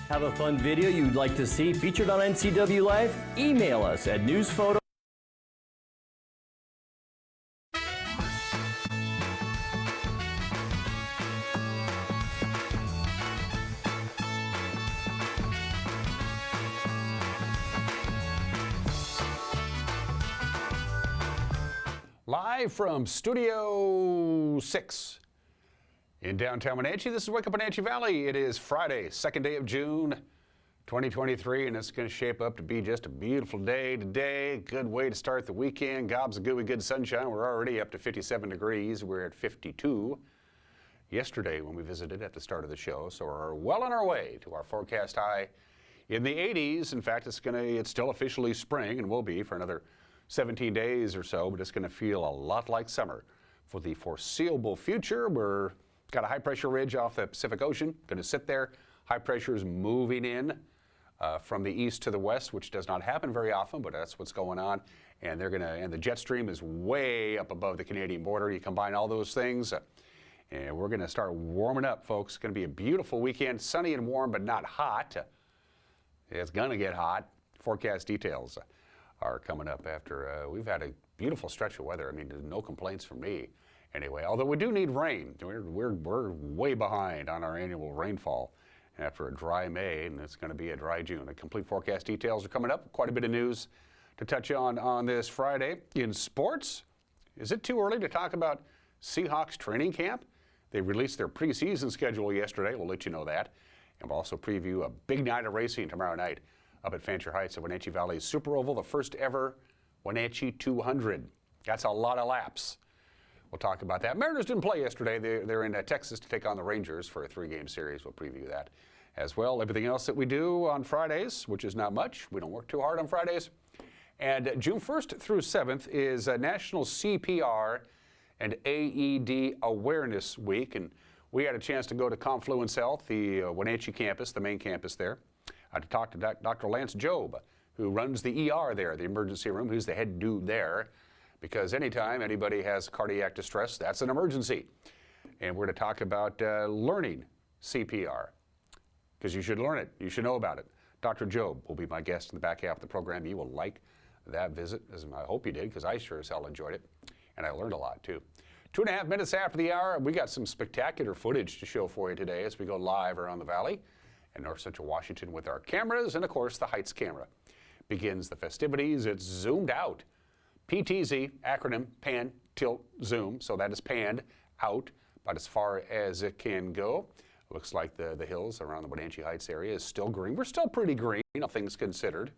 Have a fun video you'd like to see featured on NCW Live? Email us at newsphoto. Live from Studio 6 in downtown Wenatchee. This is Wake Up Wenatchee Valley. It is Friday, second day of June, 2023, and it's going to shape up to be just a beautiful day today. Good way to start the weekend. Gobs of gooey good sunshine. We're already up to 57 degrees. We're at 52 yesterday when we visited at the start of the show, so we're well on our way to our forecast high in the 80s. In fact, it's still officially spring and will be for another 17 days or so, but it's going to feel a lot like summer for the foreseeable future. We're got a high pressure ridge off the Pacific Ocean, going to sit there. High pressure is moving in from the east to the west, which does not happen very often, but that's what's going on. And and the jet stream is way up above the Canadian border. You combine all those things, and we're going to start warming up, folks. It's going to be a beautiful weekend, sunny and warm, but not hot. It's going to get hot. Forecast details are coming up after we've had a beautiful stretch of weather. I mean, there's no complaints from me anyway, although we do need rain. We're way behind on our annual rainfall after a dry May, and it's going to be a dry June. The complete forecast details are coming up. Quite a bit of news to touch on this Friday. In sports, is it too early to talk about Seahawks training camp? They released their preseason schedule yesterday. We'll let you know that. And we'll also preview a big night of racing tomorrow night up at Fancher Heights at Wenatchee Valley's Super Oval, the first ever Wenatchee 200. That's a lot of laps. We'll talk about that. Mariners didn't play yesterday. They're in Texas to take on the Rangers for a 3-game series. We'll preview that as well. Everything else that we do on Fridays, which is not much. We don't work too hard on Fridays. And June 1st through 7th is National CPR and AED Awareness Week. And we had a chance to go to Confluence Health, the Wenatchee campus, the main campus there. To talk to Dr. Lance Job, who runs the ER there, the emergency room, who's the head dude there, because anytime anybody has cardiac distress, that's an emergency. And we're going to talk about learning CPR, because you should learn it. You should know about it. Dr. Job will be my guest in the back half of the program. You will like that visit, as I hope you did, because I sure as hell enjoyed it, and I learned a lot, too. 2.5 minutes after the hour, we got some spectacular footage to show for you today as we go live around the valley in North Central Washington with our cameras, and of course the Heights camera begins the festivities. It's zoomed out. PTZ, acronym, pan, tilt, zoom, so that is panned out about as far as it can go. Looks like the hills around the Wenatchee Heights area is still green. We're still pretty green, all things considered,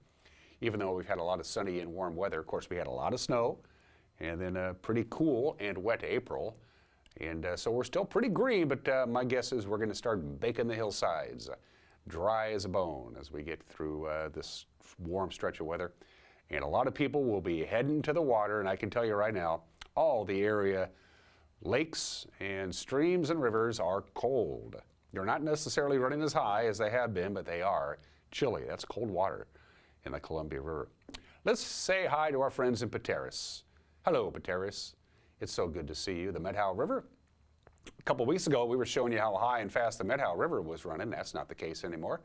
even though we've had a lot of sunny and warm weather. Of course, we had a lot of snow, and then a pretty cool and wet April. And so we're still pretty green, but my guess is we're going to start baking the hillsides dry as a bone as we get through this warm stretch of weather. And a lot of people will be heading to the water, and I can tell you right now, all the area lakes and streams and rivers are cold. They're not necessarily running as high as they have been, but they are chilly. That's cold water in the Columbia River. Let's say hi to our friends in Pateros. Hello, Pateros. It's so good to see you. The Methow River. A couple weeks ago, we were showing you how high and fast the Methow River was running. That's not the case anymore.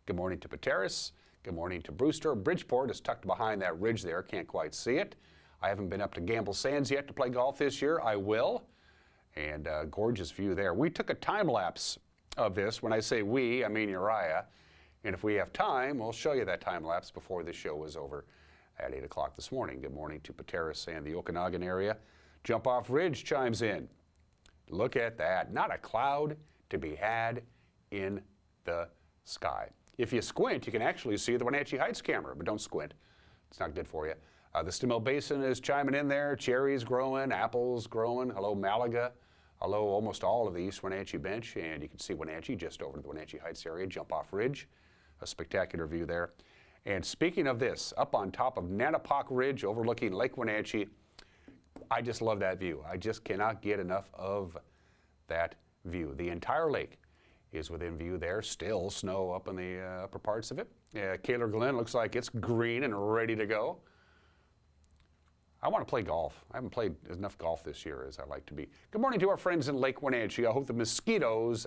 Good morning to Pateros. Good morning to Brewster. Bridgeport is tucked behind that ridge there. Can't quite see it. I haven't been up to Gamble Sands yet to play golf this year. I will. And gorgeous view there. We took a time lapse of this. When I say we, I mean Uriah. And if we have time, we'll show you that time lapse before the show is over at 8 o'clock this morning. Good morning to Pateros and the Okanagan area. Jump Off Ridge chimes in. Look at that. Not a cloud to be had in the sky. If you squint, you can actually see the Wenatchee Heights camera, but don't squint. It's not good for you. The Stimel Basin is chiming in there. Cherries growing, apples growing. Hello, Malaga. Hello, almost all of the East Wenatchee bench. And you can see Wenatchee just over to the Wenatchee Heights area. Jump Off Ridge. A spectacular view there. And speaking of this, up on top of Nanapoc Ridge overlooking Lake Wenatchee, I just love that view. I just cannot get enough of that view. The entire lake is within view there. Still snow up in the upper parts of it. Kaler Glen looks like it's green and ready to go. I want to play golf. I haven't played enough golf this year as I like to be. Good morning to our friends in Lake Wenatchee. I hope the mosquitoes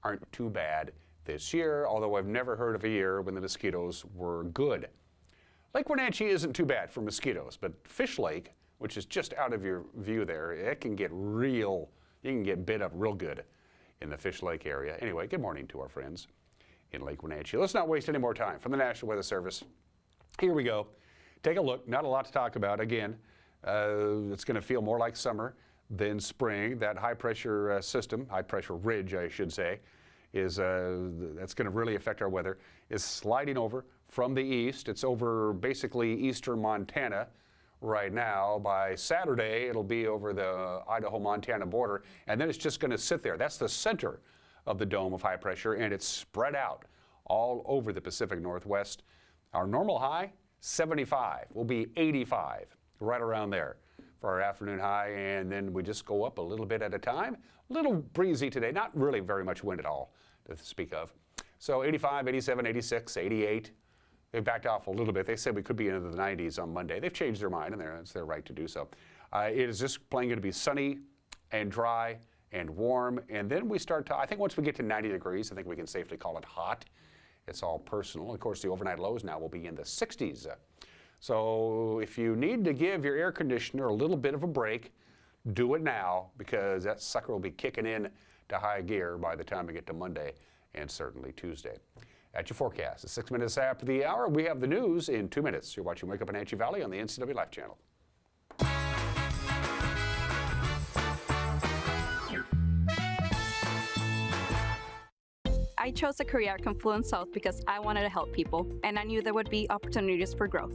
aren't too bad this year, although I've never heard of a year when the mosquitoes were good. Lake Wenatchee isn't too bad for mosquitoes, but Fish Lake, which is just out of your view there, it can get real, you can get bit up real good in the Fish Lake area. Anyway, good morning to our friends in Lake Wenatchee. Let's not waste any more time. From the National Weather Service, here we go. Take a look. Not a lot to talk about. Again, it's going to feel more like summer than spring. That high pressure system, high pressure ridge, I should say, is that's going to really affect our weather, is sliding over from the east. It's over basically eastern Montana right now. By Saturday, it'll be over the Idaho-Montana border, and then it's just going to sit there. That's the center of the dome of high pressure, and it's spread out all over the Pacific Northwest. Our normal high, 75, will be 85, right around there for our afternoon high, and then we just go up a little bit at a time. A little breezy today, not really very much wind at all to speak of. So 85, 87, 86, 88. They've backed off a little bit. They said we could be into the 90s on Monday. They've changed their mind, and it's their right to do so. It is just plain going to be sunny and dry and warm, and then we start to, I think once we get to 90 degrees, I think we can safely call it hot. It's all personal. Of course, the overnight lows now will be in the 60s. So if you need to give your air conditioner a little bit of a break, do it now, because that sucker will be kicking in to high gear by the time we get to Monday and certainly Tuesday. At your forecast, it's 6 minutes after the hour. We have the news in 2 minutes. You're watching Wake Up Wenatchee Valley on the NCW Life Channel. I chose a career at Kuntz South because I wanted to help people, and I knew there would be opportunities for growth.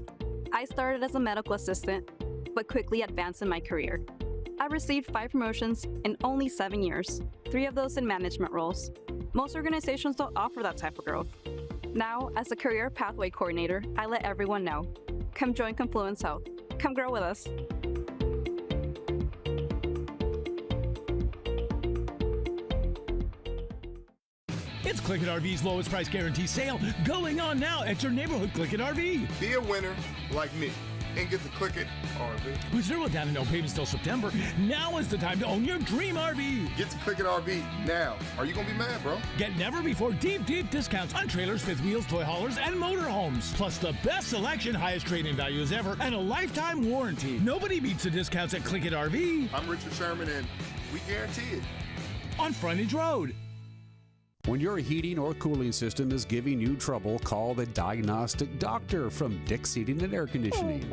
I started as a medical assistant, but quickly advanced in my career. I received 5 promotions in only 7 years, 3 of those in management roles. Most organizations don't offer that type of growth. Now, as a career pathway coordinator, I let everyone know. Come join Kuntz South. Come grow with us. It's Click-It RV's lowest price guarantee sale going on now at your neighborhood Click-It RV. Be a winner like me and get the Click-It RV. With 0 down and no payments till September, now is the time to own your dream RV. Get to Click-It RV now. Are you going to be mad, bro? Get never before deep discounts on trailers, fifth wheels, toy haulers, and motorhomes. Plus the best selection, highest trade-in values ever, and a lifetime warranty. Nobody beats the discounts at Click-It RV. I'm Richard Sherman, and we guarantee it. On Frontage Road. When your heating or cooling system is giving you trouble, call the diagnostic doctor from Dick's Heating and Air Conditioning.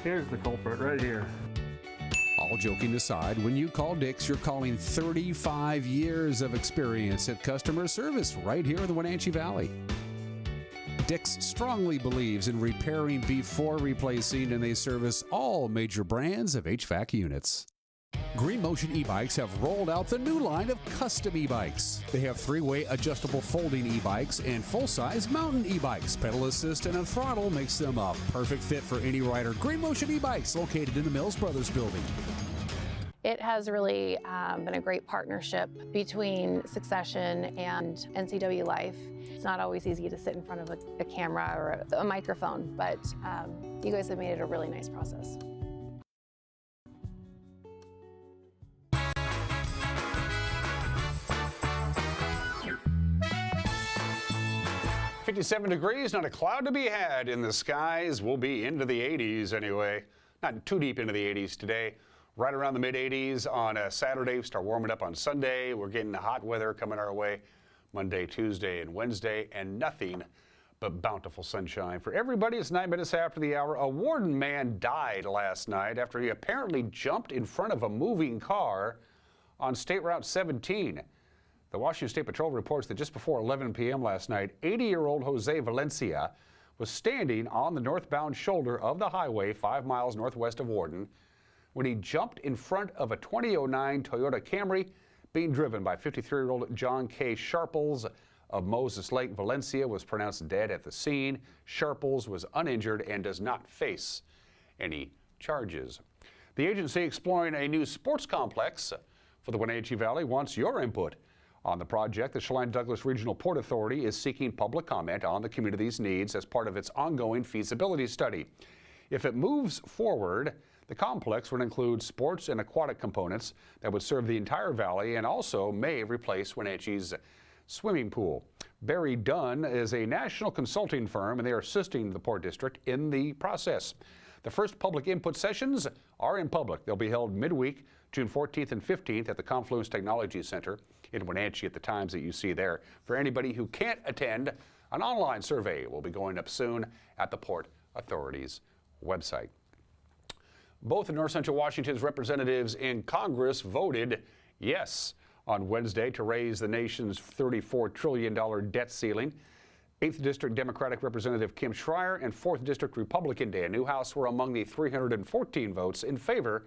Here's the culprit right here. All joking aside, when you call Dick's, you're calling 35 years of experience at customer service right here in the Wenatchee Valley. Dick's strongly believes in repairing before replacing, and they service all major brands of HVAC units. Green Motion e-bikes have rolled out the new line of custom e-bikes. They have 3-way adjustable folding e-bikes and full-size mountain e-bikes. Pedal assist and a throttle makes them a perfect fit for any rider. Green Motion e-bikes located in the Mills Brothers building. It has really been a great partnership between Succession and NCW Life. It's not always easy to sit in front of a camera or a microphone, but you guys have made it a really nice process. 57 degrees, not a cloud to be had in the skies. We'll be into the 80s anyway. Not too deep into the 80s today. Right around the mid-80s on a Saturday. We start warming up on Sunday. We're getting the hot weather coming our way Monday, Tuesday, and Wednesday, and nothing but bountiful sunshine for everybody. It's 9 minutes after the hour. A Warden man died last night after he apparently jumped in front of a moving car on State Route 17. The Washington State Patrol reports that just before 11 p.m. last night, 80-year-old Jose Valencia was standing on the northbound shoulder of the highway 5 miles northwest of Warden when he jumped in front of a 2009 Toyota Camry being driven by 53-year-old John K. Sharples of Moses Lake. Valencia was pronounced dead at the scene. Sharples was uninjured and does not face any charges. The agency exploring a new sports complex for the Wenatchee Valley wants your input on the project. The Chelan-Douglas Regional Port Authority is seeking public comment on the community's needs as part of its ongoing feasibility study. If it moves forward, The complex would include sports and aquatic components that would serve the entire valley and also may replace Wenatchee's swimming pool. Barry Dunn is a national consulting firm, and they are assisting the Port District in the process. The first public input sessions are in public. They'll be held midweek, June 14th and 15th at the Confluence Technology Center in Wenatchee at the times that you see there. For anybody who can't attend, an online survey will be going up soon at the Port Authority's website. Both of North Central Washington's representatives in Congress voted yes on Wednesday to raise the nation's $34 trillion debt ceiling. 8th District Democratic Representative Kim Schreier and 4th District Republican Dan Newhouse were among the 314 votes in favor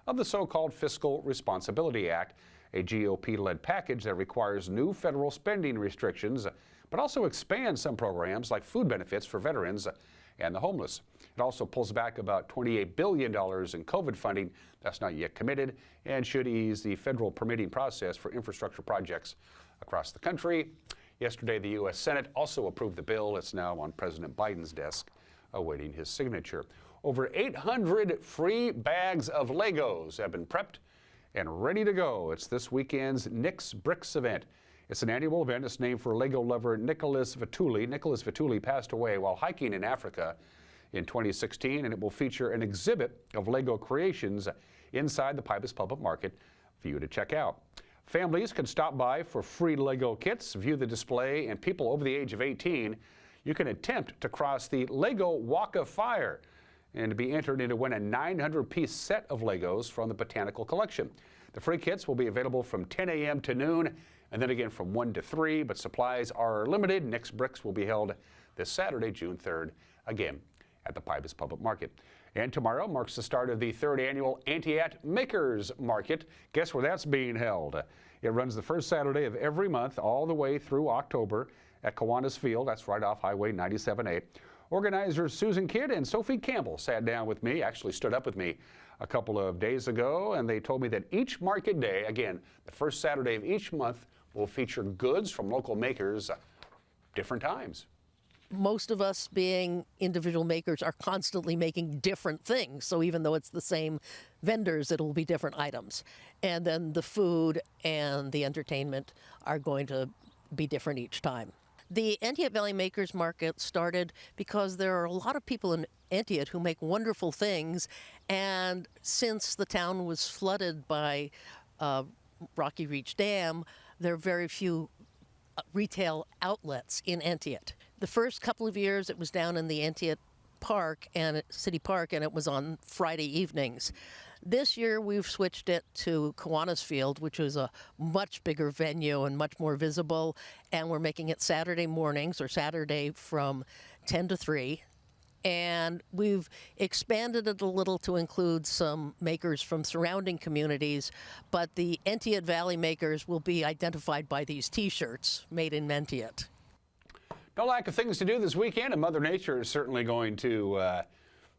of the so-called Fiscal Responsibility Act, a GOP-led package that requires new federal spending restrictions, but also expands some programs like food benefits for veterans and the homeless. It also pulls back about $28 billion in COVID funding that's not yet committed and should ease the federal permitting process for infrastructure projects across the country. Yesterday, the U.S. Senate also approved the bill. It's now on President Biden's desk, awaiting his signature. Over 800 free bags of Legos have been prepped and ready to go. It's this weekend's Nick's Bricks event. It's an annual event. It's named for Lego lover Nicholas Vitulli. Nicholas Vitulli passed away while hiking in Africa in 2016, and it will feature an exhibit of Lego creations inside the Pybus Public Market for you to check out. Families can stop by for free Lego kits, view the display, and people over the age of 18, you can attempt to cross the Lego Walk of Fire and to be entered in to win a 900-piece set of Legos from the Botanical Collection. The free kits will be available from 10 a.m. to noon, and then again from 1 to 3, but supplies are limited. Nick's Bricks will be held this Saturday, June 3rd, again at the Pybus Public Market. And tomorrow marks the start of the 3rd annual Entiat Makers Market. Guess where that's being held? It runs the first Saturday of every month all the way through October at Kiwanis Field. That's right off Highway 97A. Organizers Susan Kidd and Sophie Campbell sat down with me, actually stood up with me a couple of days ago, and they told me that each market day, again, the first Saturday of each month, will feature goods from local makers different times. Most of us being individual makers are constantly making different things. So even though it's the same vendors, it'll be different items. And then the food and the entertainment are going to be different each time. The Entiat Valley Makers Market started because there are a lot of people in Entiat who make wonderful things. And since the town was flooded by Rocky Reach Dam, there are very few retail outlets in Entiat. The first couple of years it was down in the Entiat Park and City Park, and it was on Friday evenings. This year we've switched it to Kiwanis Field, which is a much bigger venue and much more visible, and we're making it Saturday mornings, or Saturday from 10 to 3. And we've expanded it a little to include some makers from surrounding communities, but the Entiat Valley makers will be identified by these T-shirts, made in Entiat. No lack of things to do this weekend, and Mother Nature is certainly going to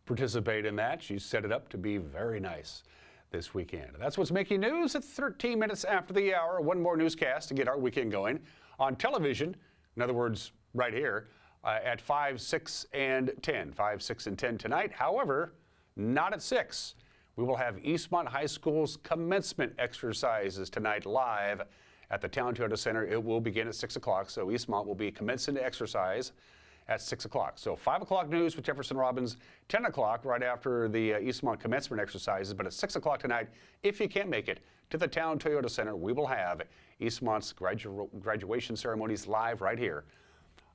participate in that. She's set it up to be very nice this weekend. That's what's making news at 13 minutes after the hour. One more newscast to get our weekend going on television. In other words, right here at 5, 6, and 10. 5, 6, and 10 tonight. However, not at 6. We will have Eastmont High School's commencement exercises tonight live at the Town Toyota Center. It will begin at 6 o'clock, so Eastmont will be commencing to exercise at 6 o'clock. So 5 o'clock news with Jefferson Robbins, 10 o'clock right after the Eastmont commencement exercises, but at 6 o'clock tonight, if you can't make it to the Town Toyota Center, we will have Eastmont's graduation ceremonies live right here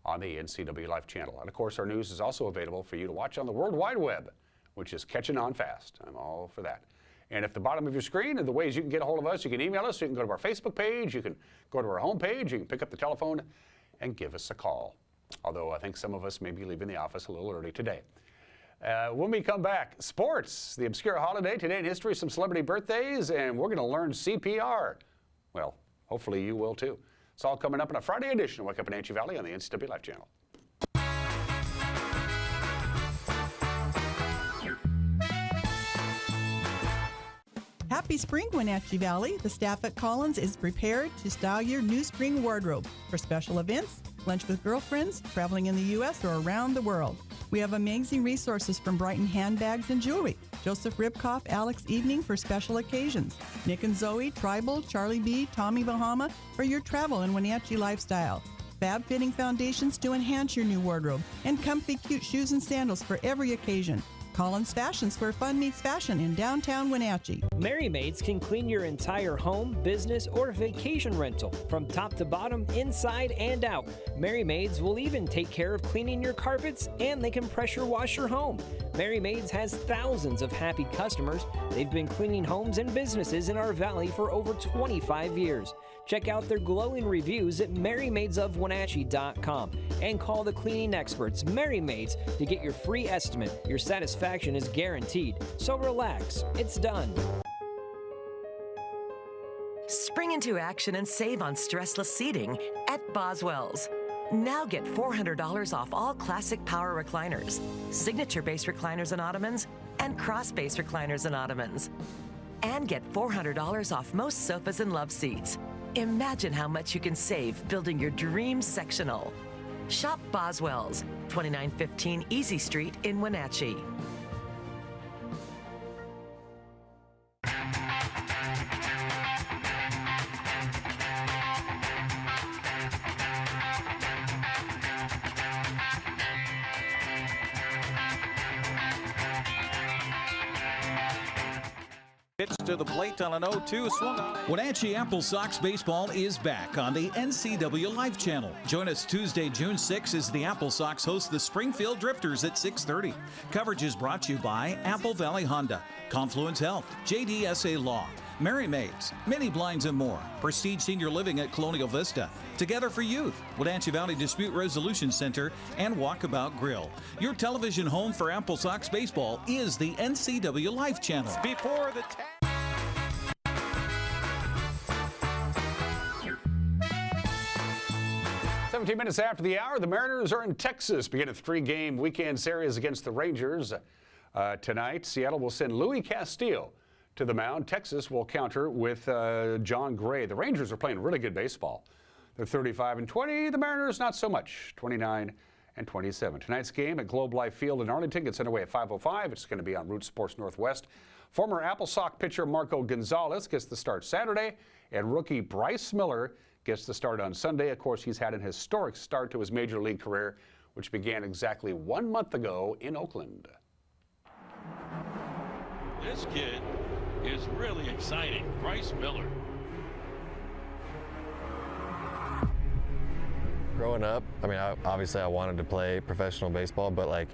on the NCW Life channel. And of course, our news is also available for you to watch on the World Wide Web, which is catching on fast. I'm all for that. And at the bottom of your screen are the ways you can get a hold of us. You can email us, you can go to our Facebook page, you can go to our homepage, you can pick up the telephone and give us a call. Although I think some of us may be leaving the office a little early today. When we come back, sports, the obscure holiday, today in history, some celebrity birthdays, and we're going to learn CPR. Well, hopefully you will too. It's all coming up in a Friday edition of Wake Up in Wenatchee Valley on the NCW Life channel. Happy spring, Wenatchee Valley. The staff at Collins is prepared to style your new spring wardrobe for special events, lunch with girlfriends, traveling in the U.S. or around the world. We have amazing resources from Brighton handbags and jewelry, Joseph Ribkoff, Alex Evening for special occasions. Nick and Zoe, Tribal, Charlie B, Tommy Bahama for your travel and Wenatchee lifestyle. Fab Fitting Foundations to enhance your new wardrobe. And comfy cute shoes and sandals for every occasion. Collins Fashions, where fun meets fashion in downtown Wenatchee. Merry Maids can clean your entire home, business, or vacation rental from top to bottom, inside and out. Merry Maids will even take care of cleaning your carpets, and they can pressure wash your home. Merry Maids has thousands of happy customers. They've been cleaning homes and businesses in our valley for over 25 years. Check out their glowing reviews at merrymaidesofwenatchee.com and call the cleaning experts, Merry Maids, to get your free estimate. Your satisfaction is guaranteed. So relax, it's done. Spring into action and save on stressless seating at Boswell's. Now get $400 off all classic power recliners, signature-based recliners and ottomans, and cross-base recliners and ottomans. And get $400 off most sofas and love seats. Imagine how much you can save building your dream sectional. Shop Boswell's, 2915 Easy Street in Wenatchee. Pitch to the plate on an 0-2 swung on. Wenatchee Apple Sox baseball is back on the NCW Life channel. Join us Tuesday, June 6 as the Apple Sox host the Springfield Drifters at 6:30. Coverage is brought to you by Apple Valley Honda, Confluence Health, JDSA Law, Merry Maids, Mini Blinds and more. Prestige Senior Living at Colonial Vista. Together for Youth, Wenatchee Valley Dispute Resolution Center, and Walkabout Grill. Your television home for Apple Sox baseball is the NCW Life channel. Before the 17 minutes after the hour, the Mariners are in Texas, begin a 3-game weekend series against the Rangers. Tonight, Seattle will send Louis Castillo to the mound. Texas will counter with John Gray. The Rangers are playing really good baseball. They're 35-20. The Mariners not so much, 29-27. Tonight's game at Globe Life Field in Arlington gets underway at 5:05. It's going to be on Root Sports Northwest. Former Apple Sox pitcher Marco Gonzalez gets the start Saturday, and rookie Bryce Miller gets the start on Sunday. Of course, he's had an historic start to his major league career, which began exactly 1 month ago in Oakland. This kid is really exciting. Bryce Miller. Growing up, I mean, obviously I wanted to play professional baseball, but like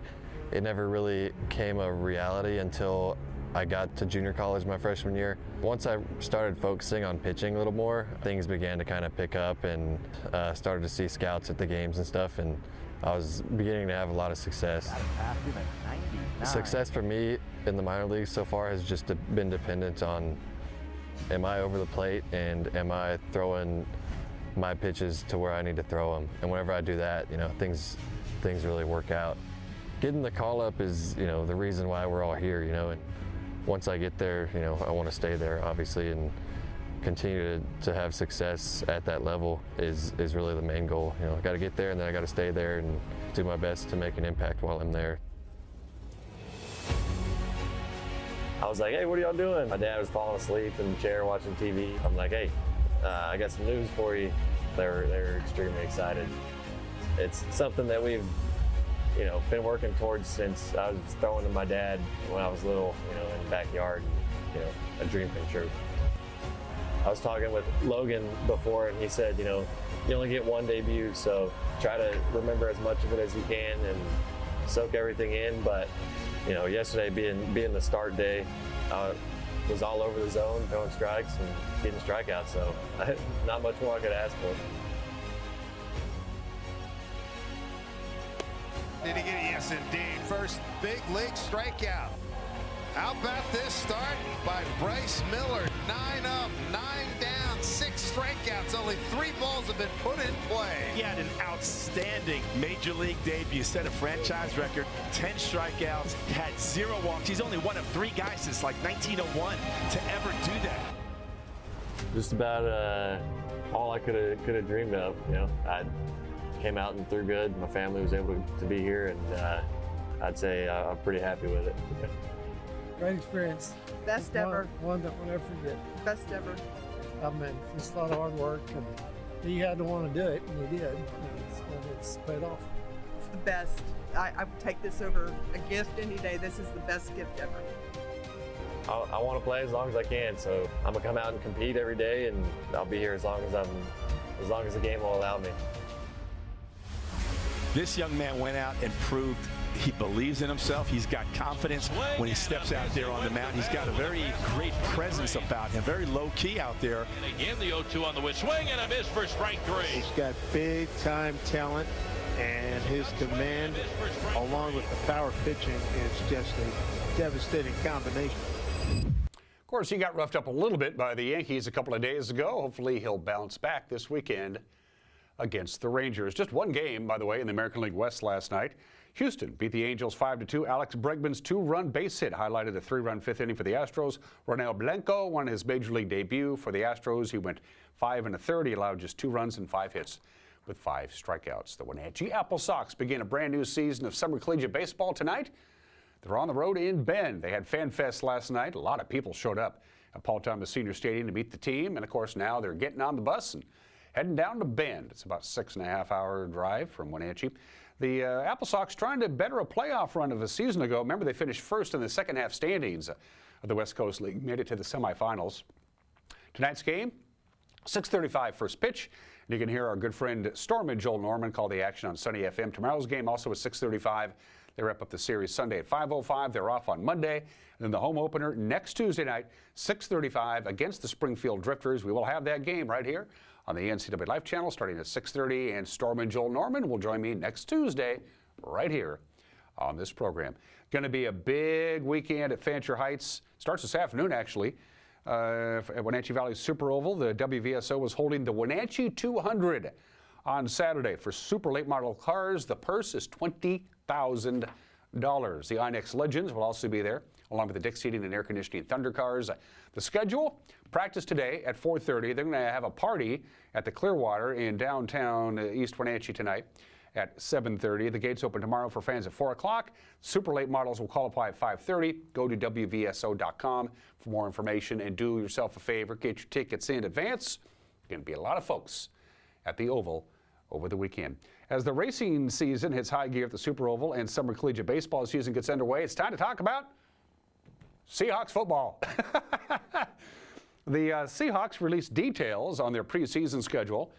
it never really became a reality until I got to junior college my freshman year. Once I started focusing on pitching a little more, things began to kind of pick up, and started to see scouts at the games and stuff, and I was beginning to have a lot of success. Success for me in the minor leagues so far has just been dependent on, am I over the plate and am I throwing my pitches to where I need to throw them? And whenever I do that, you know, things really work out. Getting the call up is, you know, the reason why we're all here, you know, and once I get there, you know, I want to stay there, obviously, and continue to have success at that level is really the main goal. You know, I got to get there, and then I got to stay there and do my best to make an impact while I'm there. I was like, hey, what are y'all doing? My dad was falling asleep in the chair watching TV. I'm like, hey, I got some news for you. They were extremely excited. It's something that we've, you know, been working towards since I was throwing to my dad when I was little, you know, in the backyard, and, you know, a dream come true. I was talking with Logan before, and he said, you know, you only get one debut, so try to remember as much of it as you can and soak everything in. But, you know, yesterday being the start day, I was all over the zone, throwing strikes and getting strikeouts, so not much more I could ask for. Did he get it? Yes, indeed. First big league strikeout. How about this start by Bryce Miller? 9 up, 9 down, 6 strikeouts. Only 3 balls have been put in play. He had an outstanding major league debut, set a franchise record, 10 strikeouts, had 0 walks. He's only one of 3 guys since like 1901 to ever do that. Just about all I could have dreamed of. You know, I came out and threw good. My family was able to be here, and I'd say I'm pretty happy with it. Great experience. Best ever. One that we'll never forget. Best ever. I mean, it's a lot of hard work, and he had to want to do it, and he did. And it's paid off. It's the best. I would take this over a gift any day. This is the best gift ever. I want to play as long as I can, so I'm gonna come out and compete every day, and I'll be here as long as the game will allow me. This young man went out and proved he believes in himself. He's got confidence when he steps out there on the mound. He's got a very great presence about him, very low key out there. And again, the 0-2 on the way. Swing and a miss for strike 3. He's got big time talent, and his command, along with the power pitching, is just a devastating combination. Of course, he got roughed up a little bit by the Yankees a couple of days ago. Hopefully, he'll bounce back this weekend against the Rangers. Just one game, by the way, in the American League West last night. Houston beat the Angels 5-2. Alex Bregman's 2-run base hit highlighted the 3-run fifth inning for the Astros. Ronel Blanco won his major league debut for the Astros. He went 5 1/3. He allowed just 2 runs and 5 hits with 5 strikeouts. The Wenatchee Apple Sox begin a brand new season of summer collegiate baseball tonight. They're on the road in Bend. They had Fan Fest last night. A lot of people showed up at Paul Thomas Senior Stadium to meet the team. And, of course, now they're getting on the bus and heading down to Bend. It's about a 6.5-hour drive from Wenatchee. The Apple Sox trying to better a playoff run of a season ago. Remember, they finished first in the second half standings of the West Coast League, made it to the semifinals. Tonight's game, 6:35 first pitch. And you can hear our good friend Storm and Joel Norman call the action on Sunny FM. Tomorrow's game also at 6:35. They wrap up the series Sunday at 5:05. They're off on Monday. And then the home opener next Tuesday night, 6:35 against the Springfield Drifters. We will have that game right here on the NCAA Life Channel starting at 6:30. And Storm and Joel Norman will join me next Tuesday right here on this program. Going to be a big weekend at Fancher Heights. Starts this afternoon, actually. At Wenatchee Valley Super Oval, the WVSO was holding the Wenatchee 200 on Saturday for super late model cars. The purse is $20,000. The Inex Legends will also be there, along with the Dick Seating and Air Conditioning Thunder cars. The schedule, practice today at 4:30. They're going to have a party at the Clearwater in downtown East Wenatchee tonight at 7:30. The gates open tomorrow for fans at 4 o'clock. Super late models will qualify at 5:30. Go to WVSO.com for more information and do yourself a favor. Get your tickets in advance. Going to be a lot of folks at the Oval over the weekend. As the racing season hits high gear at the Super Oval and summer collegiate baseball season gets underway, it's time to talk about Seahawks football. The Seahawks released details on their preseason schedule.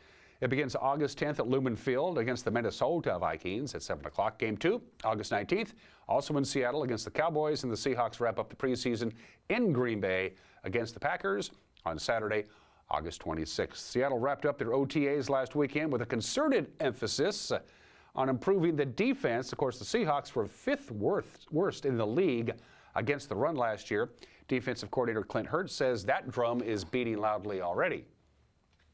It begins August 10th at Lumen Field against the Minnesota Vikings at 7 o'clock. Game 2, August 19th, also in Seattle against the Cowboys, and the Seahawks wrap up the preseason in Green Bay against the Packers on Saturday, August 26th. Seattle wrapped up their OTAs last weekend with a concerted emphasis on improving the defense. Of course, the Seahawks were 5th worst in the league against the run last year. Defensive coordinator Clint Hurtt says that drum is beating loudly already.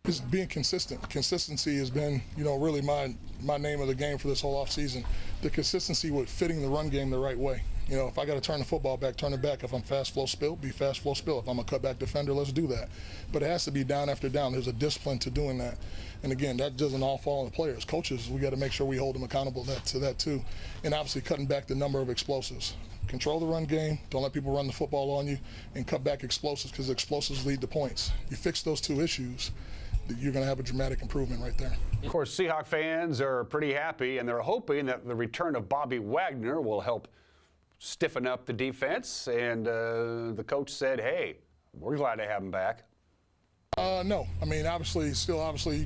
It's being consistent. Consistency has been, really my name of the game for this whole offseason. The consistency with fitting the run game the right way. If I got to turn the football back, turn it back. If I'm fast flow spill, be fast flow spill. If I'm a cutback defender, let's do that. But it has to be down after down. There's a discipline to doing that. And again, that doesn't all fall on the players. Coaches, we got to make sure we hold them accountable to that too. And obviously cutting back the number of explosives. Control the run game, don't let people run the football on you, and cut back explosives because explosives lead to points. You fix those two issues, you're going to have a dramatic improvement right there. Of course, Seahawk fans are pretty happy, and they're hoping that the return of Bobby Wagner will help stiffen up the defense. And the coach said, hey, we're glad to have him back. No. I mean, obviously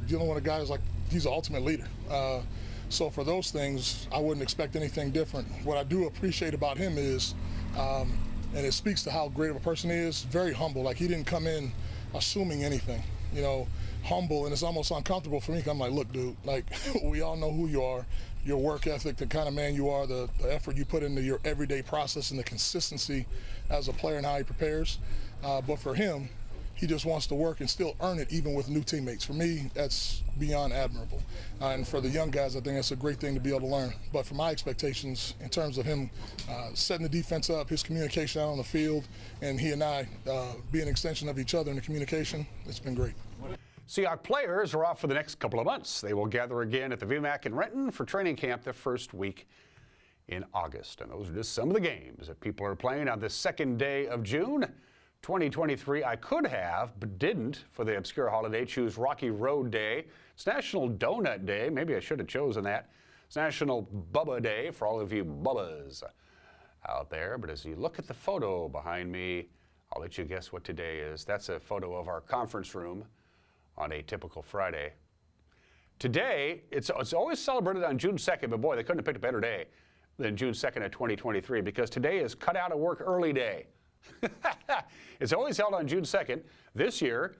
dealing with a guy who's he's the ultimate leader. So for those things, I wouldn't expect anything different. What I do appreciate about him is, and it speaks to how great of a person he is, very humble. He didn't come in assuming anything. Humble, and it's almost uncomfortable for me. I'm like, look, dude, we all know who you are, your work ethic, the kind of man you are, the effort you put into your everyday process, and the consistency as a player and how he prepares. But for him, he just wants to work and still earn it even with new teammates. For me, that's beyond admirable. And for the young guys, I think that's a great thing to be able to learn. But for my expectations, in terms of him setting the defense up, his communication out on the field, and he and I being an extension of each other in the communication, it's been great. Seahawks players are off for the next couple of months. They will gather again at the VMAC in Renton for training camp the first week in August. And those are just some of the games that people are playing on the second day of June 2023. I could have, but didn't, for the obscure holiday, choose Rocky Road Day. It's National Donut Day. Maybe I should have chosen that. It's National Bubba Day for all of you Bubbas out there. But as you look at the photo behind me, I'll let you guess what today is. That's a photo of our conference room on a typical Friday. Today, it's always celebrated on June 2nd, but boy, they couldn't have picked a better day than June 2nd of 2023, because today is Cut Out of Work Early Day. It's always held on June 2nd. This year,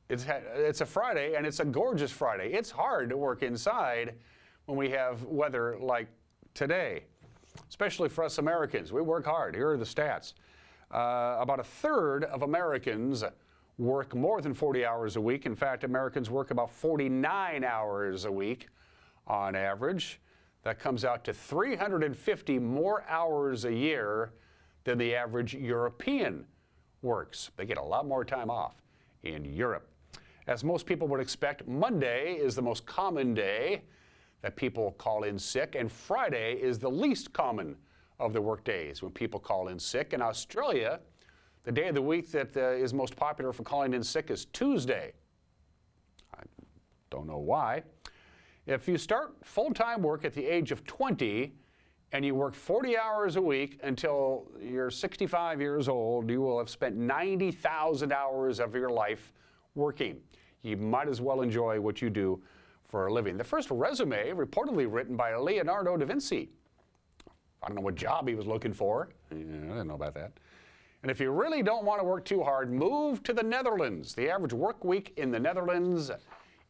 it's a Friday, and it's a gorgeous Friday. It's hard to work inside when we have weather like today, especially for us Americans. We work hard. Here are the stats. About a third of Americans work more than 40 hours a week. In fact, Americans work about 49 hours a week on average. That comes out to 350 more hours a year than the average European works. They get a lot more time off in Europe. As most people would expect, Monday is the most common day that people call in sick, and Friday is the least common of the work days when people call in sick. In Australia, the day of the week that is most popular for calling in sick is Tuesday. I don't know why. If you start full-time work at the age of 20 and you work 40 hours a week until you're 65 years old, you will have spent 90,000 hours of your life working. You might as well enjoy what you do for a living. The first resume reportedly written by Leonardo da Vinci. I don't know what job he was looking for. Yeah, I didn't know about that. And if you really don't want to work too hard, move to the Netherlands. The average work week in the Netherlands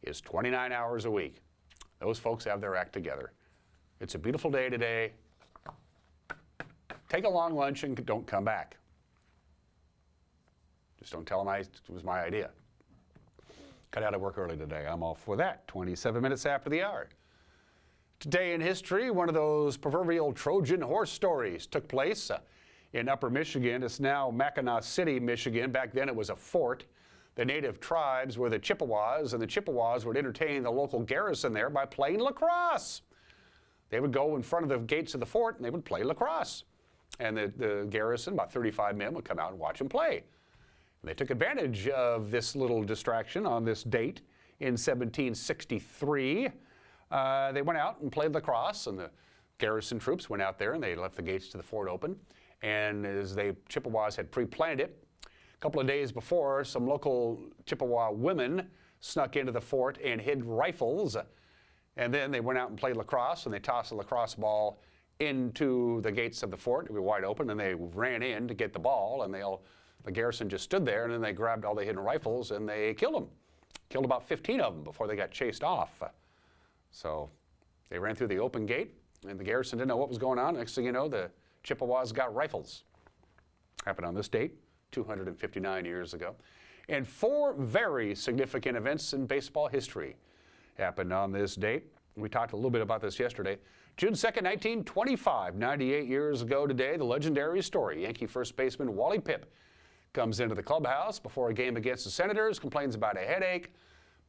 is 29 hours a week. Those folks have their act together. It's a beautiful day today. Take a long lunch and don't come back. Just don't tell them it was my idea. Cut out of work early today. I'm all for that. 27 minutes after the hour. Today in history, one of those proverbial Trojan horse stories took place in Upper Michigan. It's now Mackinac City, Michigan. Back then it was a fort. The native tribes were the Chippewas, and the Chippewas would entertain the local garrison there by playing lacrosse. They would go in front of the gates of the fort and they would play lacrosse. And the garrison, about 35 men, would come out and watch them play. And they took advantage of this little distraction on this date in 1763. They went out and played lacrosse, and the garrison troops went out there and they left the gates to the fort open. And as the Chippewas had pre-planned it, a couple of days before, some local Chippewa women snuck into the fort and hid rifles. And then they went out and played lacrosse, and they tossed a lacrosse ball into the gates of the fort. It was wide open, and they ran in to get the ball, and the garrison just stood there, and then they grabbed all the hidden rifles, and they killed them. Killed about 15 of them before they got chased off. So they ran through the open gate, and the garrison didn't know what was going on. Next thing you know, the Chippewas got rifles. Happened on this date, 259 years ago. And 4 very significant events in baseball history happened on this date. We talked a little bit about this yesterday. June 2nd, 1925, 98 years ago today, the legendary story. Yankee first baseman Wally Pipp comes into the clubhouse before a game against the Senators, complains about a headache.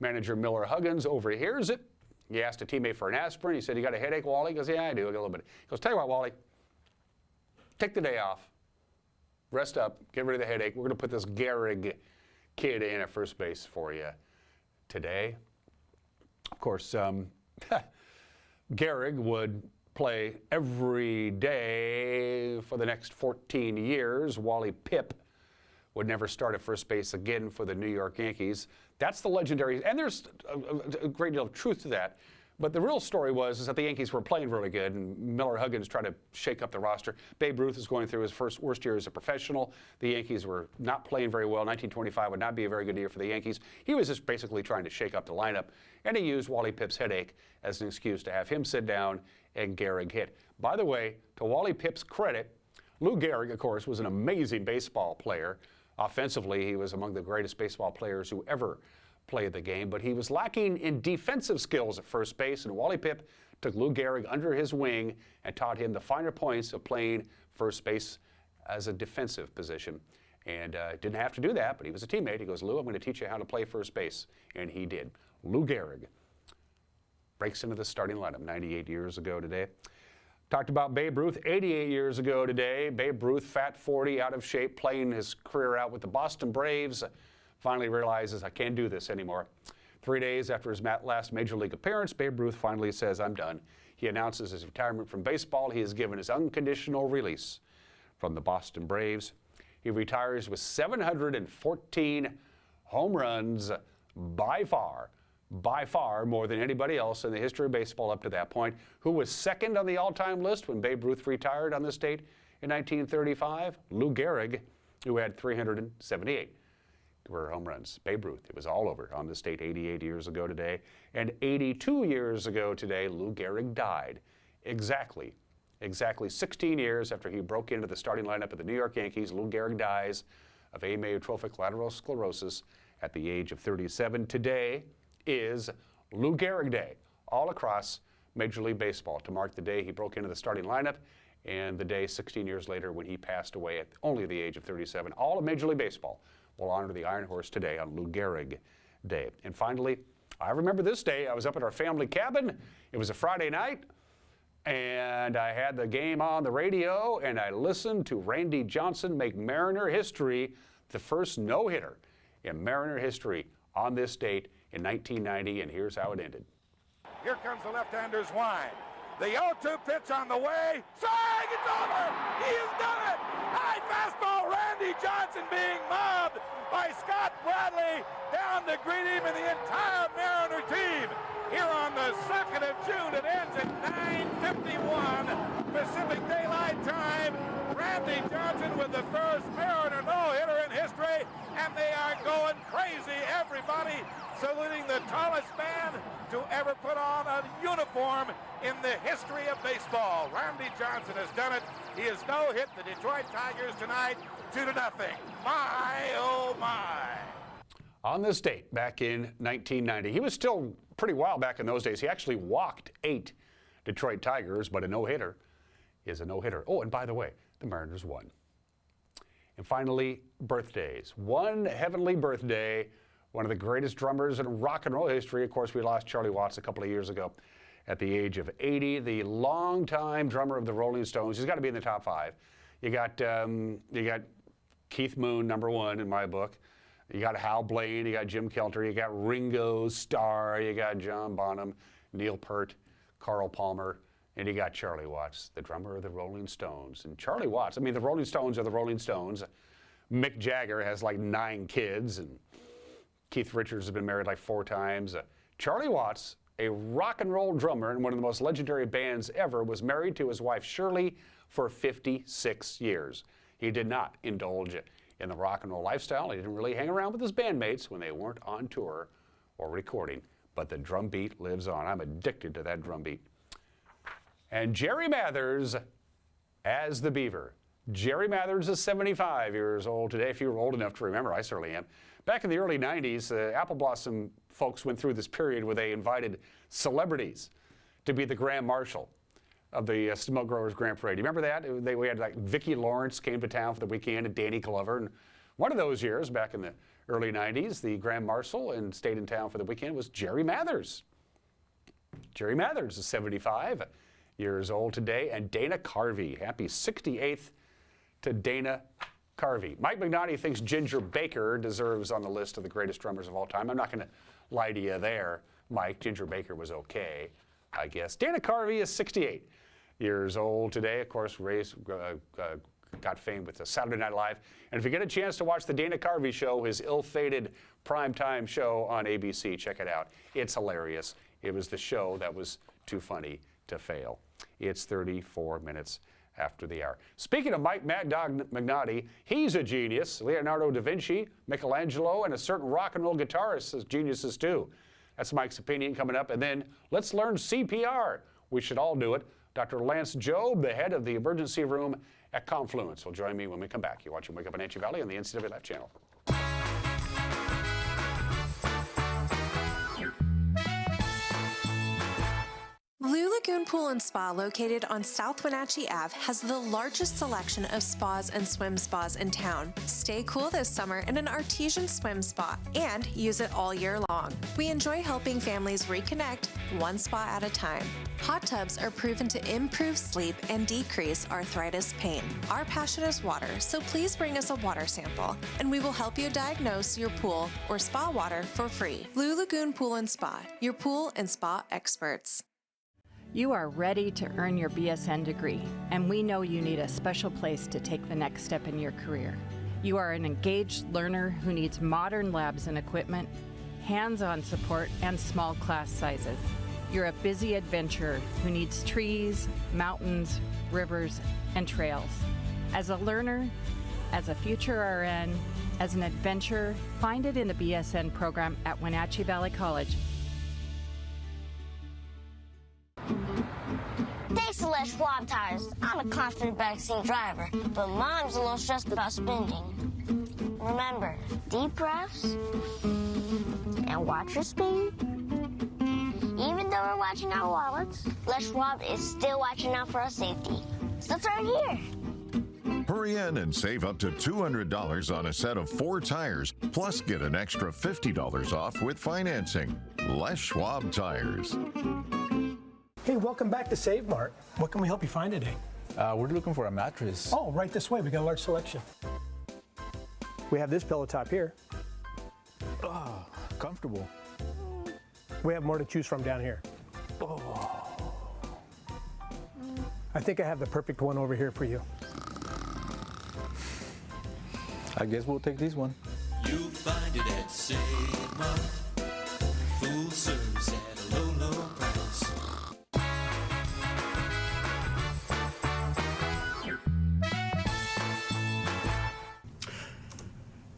Manager Miller Huggins overhears it. He asked a teammate for an aspirin. He said, "You got a headache, Wally?" He goes, "Yeah, I do, a little bit." He goes, "Tell you what, Wally, take the day off. Rest up, get rid of the headache. We're going to put this Gehrig kid in at first base for you today." Of course, Gehrig would play every day for the next 14 years. Wally Pipp would never start at first base again for the New York Yankees. That's the legendary, and there's a great deal of truth to that. But the real story was that the Yankees were playing really good, and Miller Huggins tried to shake up the roster. Babe Ruth is going through his worst year as a professional. The Yankees were not playing very well. 1925 would not be a very good year for the Yankees. He was just basically trying to shake up the lineup, and he used Wally Pipp's headache as an excuse to have him sit down and Gehrig hit. By the way, to Wally Pipp's credit, Lou Gehrig, of course, was an amazing baseball player. Offensively, he was among the greatest baseball players who ever played the game, but he was lacking in defensive skills at first base, and Wally Pipp took Lou Gehrig under his wing and taught him the finer points of playing first base as a defensive position. And didn't have to do that, but he was a teammate. He goes, "Lou, I'm going to teach you how to play first base," and he did. Lou Gehrig breaks into the starting lineup 98 years ago today. Talked about Babe Ruth 88 years ago today. Babe Ruth, fat 40, out of shape, playing his career out with the Boston Braves. Finally realizes, I can't do this anymore. 3 days after his last Major League appearance, Babe Ruth finally says, I'm done. He announces his retirement from baseball. He is given his unconditional release from the Boston Braves. He retires with 714 home runs, by far more than anybody else in the history of baseball up to that point. Who was second on the all-time list when Babe Ruth retired on this date in 1935? Lou Gehrig, who had 378 home runs. Babe Ruth, it was all over on this date 88 years ago today. And 82 years ago today, Lou Gehrig died. Exactly 16 years after he broke into the starting lineup of the New York Yankees, Lou Gehrig dies of amyotrophic lateral sclerosis at the age of 37. Today is Lou Gehrig Day all across Major League Baseball to mark the day he broke into the starting lineup and the day 16 years later when he passed away at only the age of 37. All of Major League Baseball will honor the Iron Horse today on Lou Gehrig Day. And finally, I remember this day. I was up at our family cabin. It was a Friday night, and I had the game on the radio, and I listened to Randy Johnson make Mariner history, the first no-hitter in Mariner history on this date in 1990, and here's how it ended. Here comes the left-hander's wide. The 0-2 pitch on the way. Swing! It's over! He has done it! High fastball, Randy Johnson being mobbed by Scott Bradley down to greet him and the entire Mariner team. Here on the 2nd of June, it ends at 9:51 Pacific Daylight Time. Randy Johnson with the first Mariner no-hitter in history, and they are going crazy. Everybody saluting the tallest man to ever put on a uniform in the history of baseball. Randy Johnson has done it. He has no-hit the Detroit Tigers tonight 2-0. My, oh my. On this date, back in 1990, he was still pretty wild back in those days. He actually walked 8 Detroit Tigers, but a no-hitter is a no-hitter. Oh, and by the way, the Mariners won. And finally, birthdays. One heavenly birthday, one of the greatest drummers in rock and roll history. Of course, we lost Charlie Watts a couple of years ago at the age of 80, the longtime drummer of the Rolling Stones. He's got to be in the top 5. You got Keith Moon, #1 in my book. You got Hal Blaine, you got Jim Kelter, you got Ringo Starr, you got John Bonham, Neil Peart, Carl Palmer, and you got Charlie Watts, the drummer of the Rolling Stones. And Charlie Watts, I mean, the Rolling Stones are the Rolling Stones. Mick Jagger has like 9 kids, and Keith Richards has been married like 4 times. Charlie Watts, a rock and roll drummer in one of the most legendary bands ever, was married to his wife Shirley for 56 years. He did not indulge in the rock and roll lifestyle. He didn't really hang around with his bandmates when they weren't on tour or recording, but the drum beat lives on. I'm addicted to that drum beat. And Jerry Mathers as the Beaver. Jerry Mathers is 75 years old today. If you were old enough to remember, I certainly am. Back in the early 90s, the Apple Blossom folks went through this period where they invited celebrities to be the Grand Marshal of the Smoke Growers Grand Parade. You remember that? We had like Vicki Lawrence came to town for the weekend and Danny Glover. And one of those years, back in the early 90s, the Grand Marshal and stayed in town for the weekend was Jerry Mathers. Jerry Mathers is 75 years old today. And Dana Carvey, happy 68th to Dana Carvey. Mike Magnotti thinks Ginger Baker deserves on the list of the greatest drummers of all time. I'm not going to lie to you there, Mike. Ginger Baker was okay, I guess. Dana Carvey is 68 years old today. Of course, got famed with the Saturday Night Live. And if you get a chance to watch the Dana Carvey show, his ill-fated primetime show on ABC, check it out. It's hilarious. It was the show that was too funny to fail. It's 34 minutes after the hour. Speaking of Mike Magnotti, he's a genius. Leonardo da Vinci, Michelangelo, and a certain rock and roll guitarist is geniuses too. That's Mike's opinion coming up. And then let's learn CPR. We should all do it. Dr. Lance Jobe, the head of the emergency room at Confluence, will join me when we come back. You're watching Wake Up Wenatchee Valley on the NCW Live channel. Lulu Lagoon Pool and Spa, located on South Wenatchee Ave, has the largest selection of spas and swim spas in town. Stay cool this summer in an artesian swim spa and use it all year long. We enjoy helping families reconnect one spa at a time. Hot tubs are proven to improve sleep and decrease arthritis pain. Our passion is water, so please bring us a water sample, and we will help you diagnose your pool or spa water for free. Blue Lagoon Pool and Spa, your pool and spa experts. You are ready to earn your BSN degree, and we know you need a special place to take the next step in your career. You are an engaged learner who needs modern labs and equipment, hands-on support, and small class sizes. You're a busy adventurer who needs trees, mountains, rivers, and trails. As a learner, as a future RN, as an adventurer, find it in the BSN program at Wenatchee Valley College. Thanks to Les Schwab Tires, I'm a confident backseat driver, but Mom's a little stressed about spending. Remember, deep breaths and watch your speed. Even though we're watching our wallets, Les Schwab is still watching out for our safety. So third year. Hurry in and save up to $200 on a set of 4 tires, plus get an extra $50 off with financing. Les Schwab Tires. Hey, welcome back to Save Mart. What can we help you find today? We're looking for a mattress. Oh, right this way. We got a large selection. We have this pillow top here. Oh, comfortable. We have more to choose from down here. Oh. I think I have the perfect one over here for you. I guess we'll take this one. You'll find it at Save Mart. Full service at a low, low price.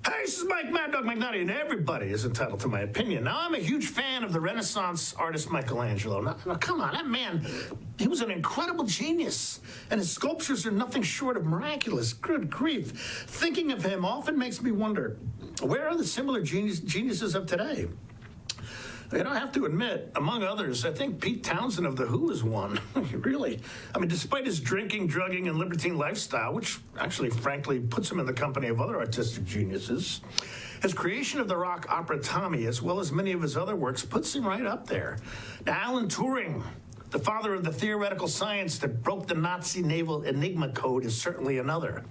Hey, this is Mike Mad Dog McNutty, and everybody is entitled to my opinion. Now, I'm a huge fan of the Renaissance artist Michelangelo. Now, come on, that man, he was an incredible genius, and his sculptures are nothing short of miraculous. Good grief. Thinking of him often makes me wonder, where are the similar geniuses of today? You know, I have to admit, among others, I think Pete Townsend of The Who is one. Really. I mean, despite his drinking, drugging, and libertine lifestyle, which actually, frankly, puts him in the company of other artistic geniuses, his creation of the rock opera Tommy, as well as many of his other works, puts him right up there. Now, Alan Turing, the father of the theoretical science that broke the Nazi naval Enigma code, is certainly another.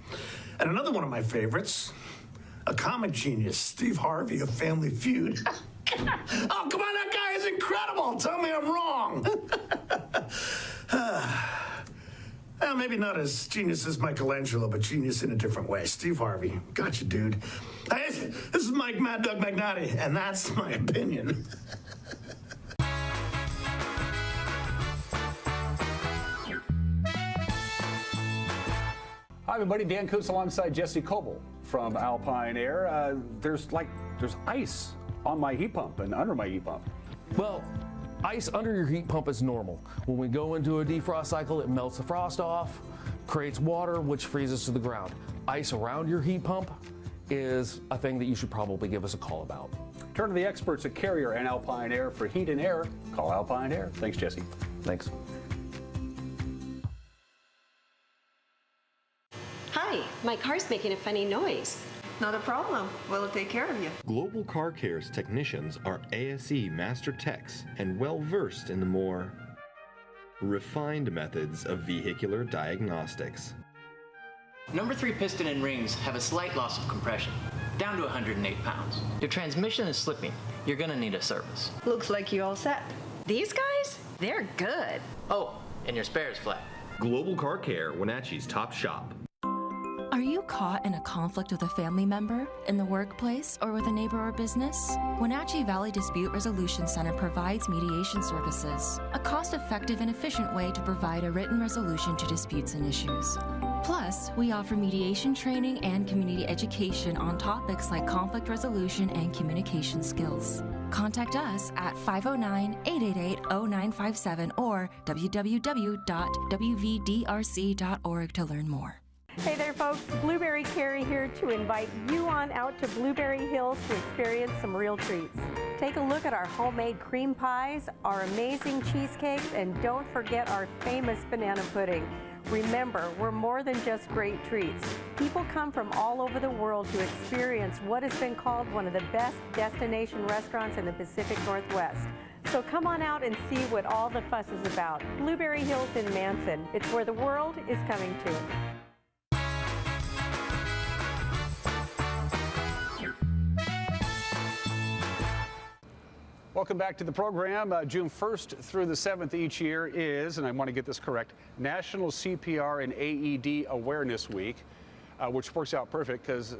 And another one of my favorites, a comic genius, Steve Harvey of Family Feud. Oh, come on, that guy is incredible. Tell me I'm wrong. Well, maybe not as genius as Michelangelo, but genius in a different way. Steve Harvey. Gotcha, dude. Hey, this is Mike Mad Dog McNutty, and that's my opinion. Hi, everybody. Dan Kuntz alongside Jesse Coble from Alpine Air. There's ice on my heat pump and under my heat pump. Well, ice under your heat pump is normal. When we go into a defrost cycle, it melts the frost off, creates water, which freezes to the ground. Ice around your heat pump is a thing that you should probably give us a call about. Turn to the experts at Carrier and Alpine Air for heat and air. Call Alpine Air. Thanks, Jesse. Thanks. Hi, my car's making a funny noise. Not a problem. We'll take care of you. Global Car Care's technicians are ASE Master Techs and well-versed in the more refined methods of vehicular diagnostics. Number 3 piston and rings have a slight loss of compression, down to 108 pounds. Your transmission is slipping. You're gonna need a service. Looks like you all set. These guys? They're good. Oh, and your spare is flat. Global Car Care, Wenatchee's top shop. Are you caught in a conflict with a family member, in the workplace, or with a neighbor or business? Wenatchee Valley Dispute Resolution Center provides mediation services, a cost-effective and efficient way to provide a written resolution to disputes and issues. Plus, we offer mediation training and community education on topics like conflict resolution and communication skills. Contact us at 509-888-0957 or www.wvdrc.org to learn more. Hey there, folks. Blueberry Carrie here to invite you on out to Blueberry Hills to experience some real treats. Take a look at our homemade cream pies, our amazing cheesecakes, and don't forget our famous banana pudding. Remember, we're more than just great treats. People come from all over the world to experience what has been called one of the best destination restaurants in the Pacific Northwest. So come on out and see what all the fuss is about. Blueberry Hills in Manson. It's where the world is coming to. Welcome back to the program. June 1st through the 7th each year is, and I want to get this correct, National CPR and AED Awareness Week, which works out perfect because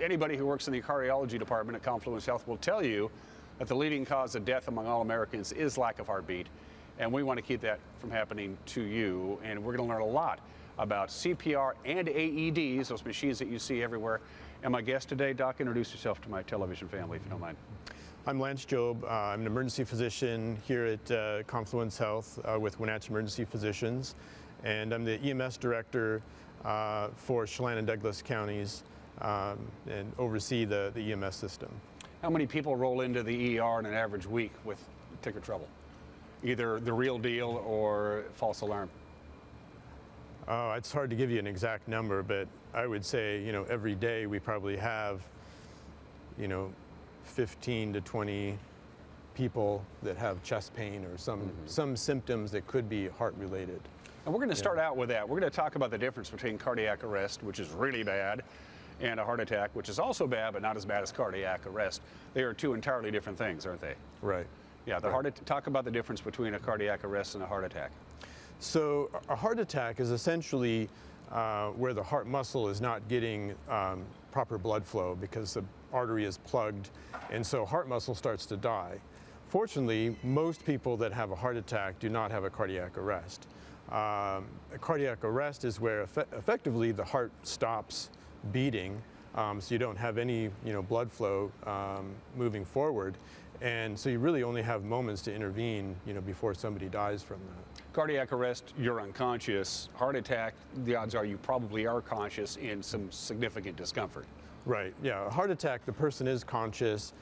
anybody who works in the cardiology department at Confluence Health will tell you that the leading cause of death among all Americans is lack of heartbeat. And we want to keep that from happening to you. And we're going to learn a lot about CPR and AEDs, those machines that you see everywhere. And my guest today, Doc, introduce yourself to my television family, if you don't mind. I'm Lance Job. I'm an emergency physician here at Confluence Health with Wenatchee Emergency Physicians, and I'm the EMS director for Chelan and Douglas counties and oversee the EMS system. How many people roll into the ER in an average week with ticker trouble? Either the real deal or false alarm? It's hard to give you an exact number, but I would say, every day we probably have, 15 to 20 people that have chest pain or some symptoms that could be heart related. And we're going to start out with that. We're going to talk about the difference between cardiac arrest, which is really bad, and a heart attack, which is also bad, but not as bad as cardiac arrest. They are two entirely different things, aren't they? Right. Yeah, talk about the difference between a cardiac arrest and a heart attack. So a heart attack is essentially where the heart muscle is not getting proper blood flow because the artery is plugged, and so heart muscle starts to die. Fortunately, most people that have a heart attack do not have a cardiac arrest. A cardiac arrest is where effectively the heart stops beating, so you don't have any blood flow moving forward, and so you really only have moments to intervene before somebody dies from that. Cardiac arrest, you're unconscious. Heart attack, the odds are you probably are conscious in some significant discomfort. Right, yeah, a heart attack, the person is conscious.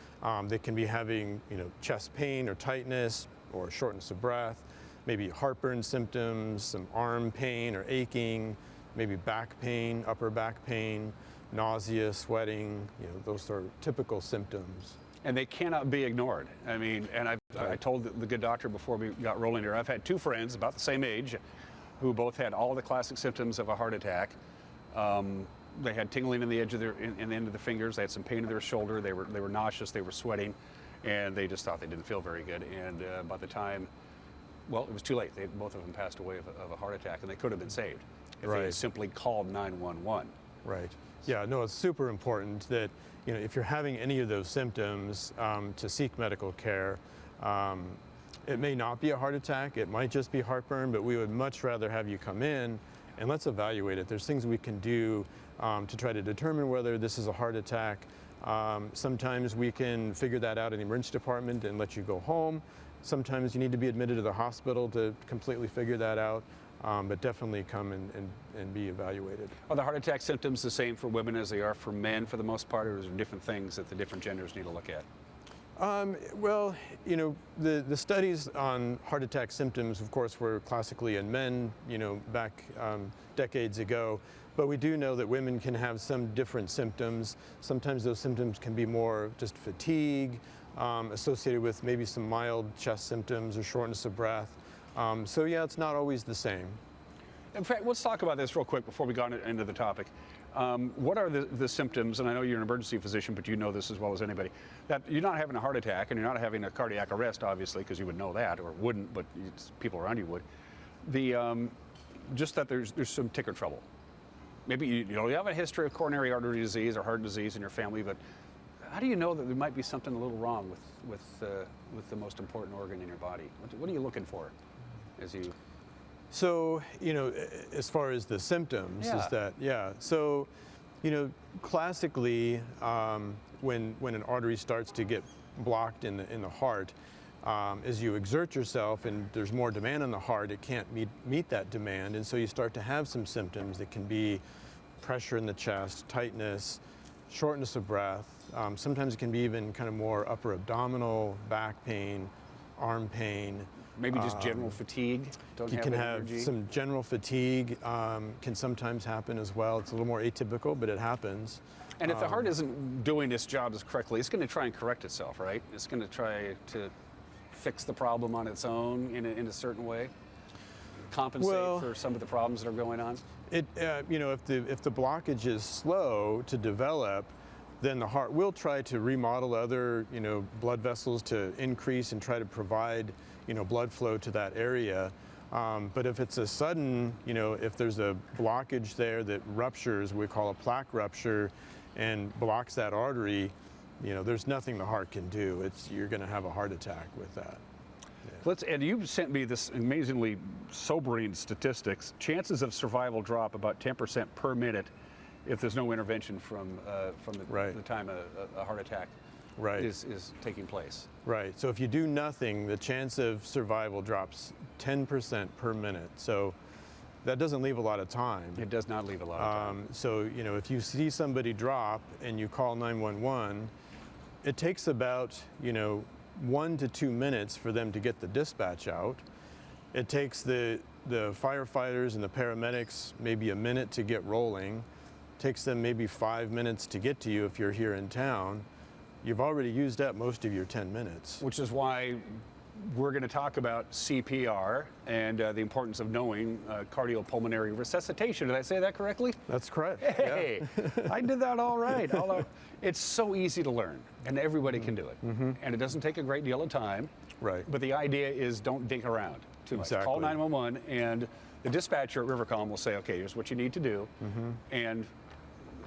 They can be having chest pain or tightness or shortness of breath, maybe heartburn symptoms, some arm pain or aching, maybe back pain, upper back pain, nausea, sweating, those are typical symptoms. And they cannot be ignored. I mean, and I told the good doctor before we got rolling here, I've had two friends about the same age who both had all the classic symptoms of a heart attack. They had tingling in the edge of in the end of the fingers. They had some pain in their shoulder. They were nauseous. They were sweating, and they just thought they didn't feel very good. And by the time, well, it was too late. Both of them passed away of a heart attack, and they could have been saved if they had simply called 911. Right. Yeah. No, it's super important that if you're having any of those symptoms, to seek medical care. It may not be a heart attack. It might just be heartburn, but we would much rather have you come in and let's evaluate it. There's things we can do to try to determine whether this is a heart attack. Sometimes we can figure that out in the emergency department and let you go home. Sometimes you need to be admitted to the hospital to completely figure that out, but definitely come and be evaluated. Are the heart attack symptoms the same for women as they are for men for the most part, or is there different things that the different genders need to look at? Well, the studies on heart attack symptoms, of course, were classically in men, back decades ago. But we do know that women can have some different symptoms. Sometimes those symptoms can be more just fatigue, associated with maybe some mild chest symptoms or shortness of breath. So yeah, it's not always the same. In fact, let's talk about this real quick before we go into the topic. What are the symptoms, and I know you're an emergency physician, but you know this as well as anybody, that you're not having a heart attack and you're not having a cardiac arrest, obviously, because you would know that, or wouldn't, but people around you would. Just that there's some ticker trouble. Maybe you have a history of coronary artery disease or heart disease in your family, but how do you know that there might be something a little wrong with the most important organ in your body? What are you looking for as you... So, as far as the symptoms, is that, so, classically, when an artery starts to get blocked in the heart, as you exert yourself and there's more demand on the heart, it can't meet that demand, and so you start to have some symptoms that can be pressure in the chest, tightness, shortness of breath, Sometimes it can be even kind of more upper abdominal, back pain, arm pain. Maybe just general fatigue. You can have some general fatigue, can sometimes happen as well. It's a little more atypical, but it happens. And if the heart isn't doing its job as correctly, it's going to try and correct itself, right? It's going to try to fix the problem on its own in a certain way, compensate for some of the problems that are going on. It, you know, if the blockage is slow to develop, then the heart will try to remodel other, you know, blood vessels to increase and try to provide, you know, blood flow to that area. But if it's a sudden, you know, if there's a blockage there that ruptures, we call a plaque rupture, and blocks that artery, you know, there's nothing the heart can do. You're going to have a heart attack with that. And you sent me this amazingly sobering statistics. Chances of survival drop about 10% per minute if there's no intervention from the time a heart attack is taking place. Right. So if you do nothing, the chance of survival drops 10% per minute. So that doesn't leave a lot of time. It does not leave a lot of time. So, you know, if you see somebody drop and you call 911, it takes about, you know, 1 to 2 minutes for them to get the dispatch out. It takes the firefighters and the paramedics maybe a minute to get rolling. It takes them maybe 5 minutes to get to you if you're here in town. You've already used up most of your 10 minutes. Which is why we're going to talk about CPR and the importance of knowing cardiopulmonary resuscitation. Did I say that correctly? That's correct. Hey, I did that all right. It's so easy to learn, and everybody can do it. And it doesn't take a great deal of time. Right. But the idea is don't dink around too much. Exactly. Call 911, and the dispatcher at Rivercalm will say, okay, here's what you need to do, and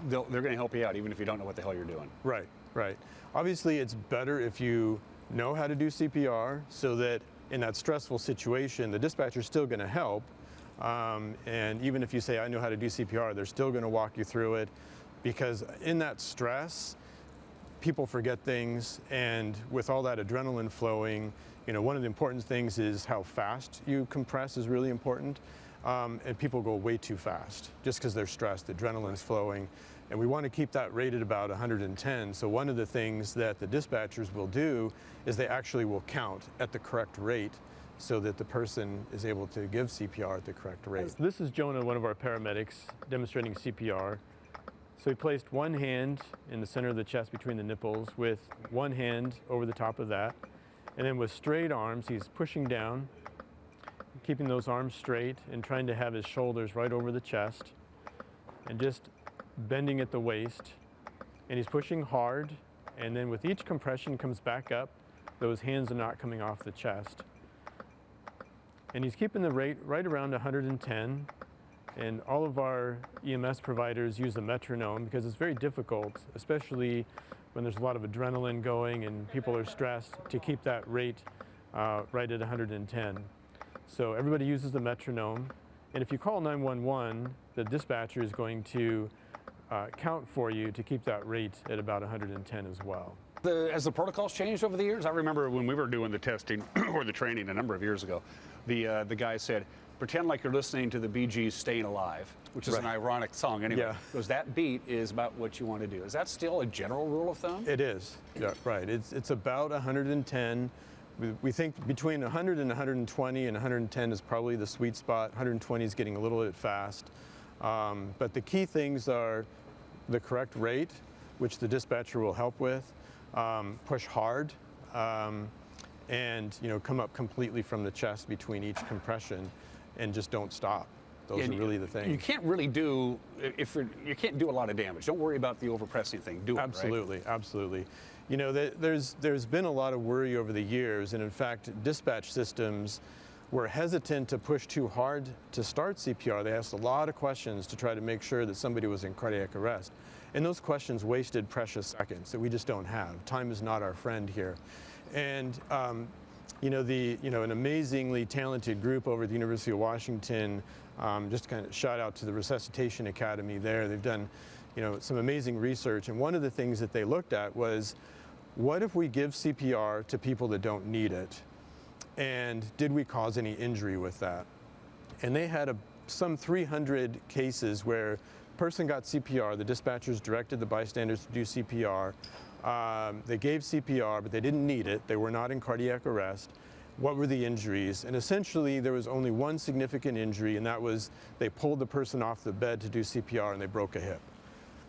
they're going to help you out even if you don't know what the hell you're doing. Right, right. Obviously, it's better if you know how to do CPR so that in that stressful situation, the dispatcher's still going to help. And even if you say, I know how to do CPR, they're still going to walk you through it, because in that stress, people forget things. And with all that adrenaline flowing, you know, one of the important things is how fast you compress is really important. And people go way too fast just because they're stressed, the adrenaline's flowing. And we want to keep that rated about 110. So one of the things that the dispatchers will do is they actually will count at the correct rate so that the person is able to give CPR at the correct rate. This is Jonah, one of our paramedics, demonstrating CPR. So he placed one hand in the center of the chest between the nipples with one hand over the top of that. And then with straight arms, he's pushing down, keeping those arms straight and trying to have his shoulders right over the chest and just bending at the waist. And he's pushing hard, and then with each compression comes back up. Those hands are not coming off the chest. And he's keeping the rate right around 110. And all of our EMS providers use a metronome because it's very difficult, especially when there's a lot of adrenaline going and people are stressed, to keep that rate right at 110. So everybody uses the metronome. And if you call 911, the dispatcher is going to count for you to keep that rate at about 110 as well. As the protocols changed over the years, I remember when we were doing the testing or the training a number of years ago, the guy said, pretend like you're listening to the Bee Gees' Staying Alive, which is an ironic song anyway. Yeah. Because that beat is about what you want to do. Is that still a general rule of thumb? It is, yeah, right. It's about 110. We think between 100 and 120 and 110 is probably the sweet spot. 120 is getting a little bit fast. But the key things are the correct rate, which the dispatcher will help with, push hard, and come up completely from the chest between each compression, and just don't stop. Those are really the things. You can't really do, you can't do a lot of damage. Don't worry about the overpressing thing. Do it, absolutely, right? Absolutely. There's been a lot of worry over the years, and in fact, dispatch systems were hesitant to push too hard to start CPR. They asked a lot of questions to try to make sure that somebody was in cardiac arrest. And those questions wasted precious seconds that we just don't have. Time is not our friend here. And an amazingly talented group over at the University of Washington, just kind of shout out to the Resuscitation Academy there. They've done some amazing research. And one of the things that they looked at was, what if we give CPR to people that don't need it? And did we cause any injury with that? And they had some 300 cases where a person got CPR, the dispatchers directed the bystanders to do CPR. They gave CPR, but they didn't need it. They were not in cardiac arrest. What were the injuries? And essentially, there was only one significant injury, and that was they pulled the person off the bed to do CPR and they broke a hip.